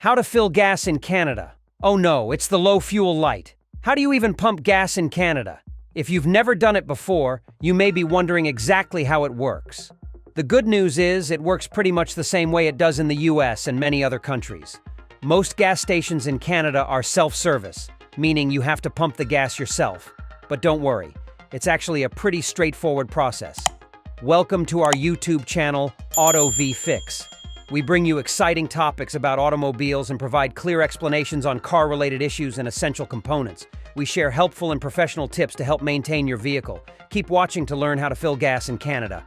How to fill gas in Canada. Oh no, it's the low fuel light. How do you even pump gas in Canada? If you've never done it before, you may be wondering exactly how it works. The good news is it works pretty much the same way it does in the US and many other countries. Most gas stations in Canada are self-service, meaning you have to pump the gas yourself. But don't worry, it's actually a pretty straightforward process. Welcome to our YouTube channel, Auto V Fix. We bring you exciting topics about automobiles and provide clear explanations on car-related issues and essential components. We share helpful and professional tips to help maintain your vehicle. Keep watching to learn how to fill gas in Canada.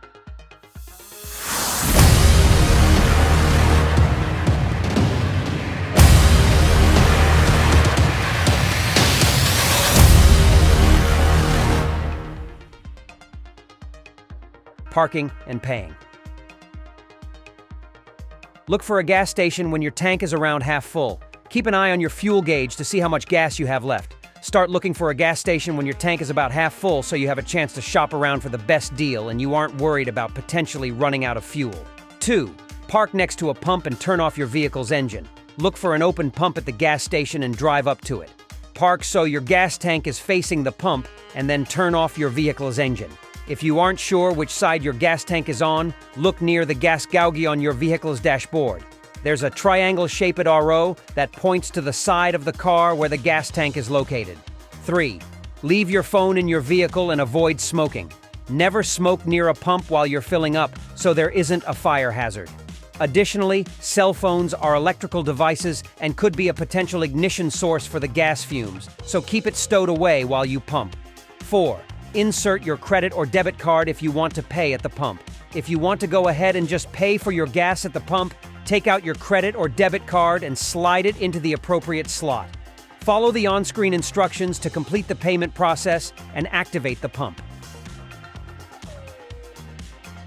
Parking and paying. Look for a gas station when your tank is around half full. Keep an eye on your fuel gauge to see how much gas you have left. Start looking for a gas station when your tank is about half full so you have a chance to shop around for the best deal and you aren't worried about potentially running out of fuel. 2. Park next to a pump and turn off your vehicle's engine. Look for an open pump at the gas station and drive up to it. Park so your gas tank is facing the pump and then turn off your vehicle's engine. If you aren't sure which side your gas tank is on, look near the gas gauge on your vehicle's dashboard. There's a triangle-shaped arrow that points to the side of the car where the gas tank is located. 3. Leave your phone in your vehicle and avoid smoking. Never smoke near a pump while you're filling up, so there isn't a fire hazard. Additionally, cell phones are electrical devices and could be a potential ignition source for the gas fumes, so keep it stowed away while you pump. 4. Insert your credit or debit card if you want to pay at the pump. If you want to go ahead and just pay for your gas at the pump, take out your credit or debit card and slide it into the appropriate slot. Follow the on-screen instructions to complete the payment process and activate the pump.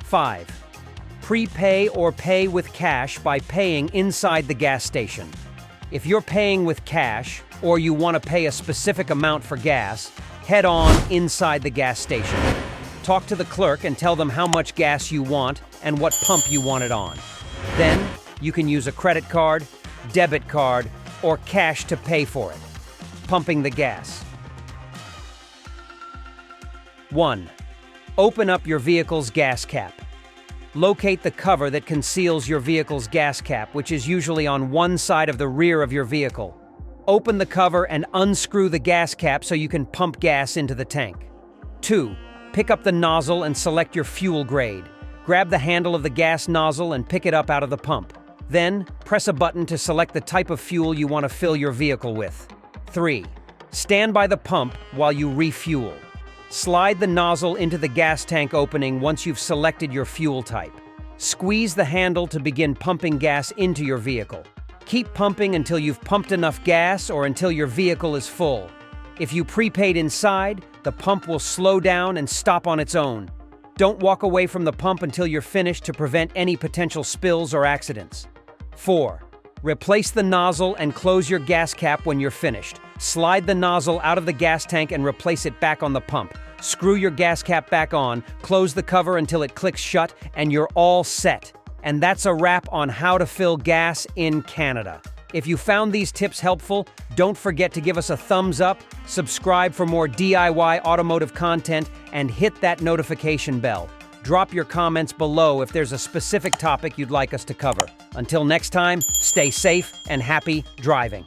5. Prepay or pay with cash by paying inside the gas station. If you're paying with cash, or you want to pay a specific amount for gas, head on inside the gas station. Talk to the clerk and tell them how much gas you want and what pump you want it on. Then, you can use a credit card, debit card, or cash to pay for it. Pumping the gas. 1. Open up your vehicle's gas cap. Locate the cover that conceals your vehicle's gas cap, which is usually on one side of the rear of your vehicle. Open the cover and unscrew the gas cap so you can pump gas into the tank. 2. Pick up the nozzle and select your fuel grade. Grab the handle of the gas nozzle and pick it up out of the pump. Then, press a button to select the type of fuel you want to fill your vehicle with. 3. Stand by the pump while you refuel. Slide the nozzle into the gas tank opening once you've selected your fuel type. Squeeze the handle to begin pumping gas into your vehicle. Keep pumping until you've pumped enough gas or until your vehicle is full. If you prepaid inside, the pump will slow down and stop on its own. Don't walk away from the pump until you're finished to prevent any potential spills or accidents. 4. Replace the nozzle and close your gas cap when you're finished. Slide the nozzle out of the gas tank and replace it back on the pump. Screw your gas cap back on, close the cover until it clicks shut, and you're all set. And that's a wrap on how to fill gas in Canada. If you found these tips helpful, don't forget to give us a thumbs up, subscribe for more DIY automotive content, and hit that notification bell. Drop your comments below if there's a specific topic you'd like us to cover. Until next time, stay safe and happy driving.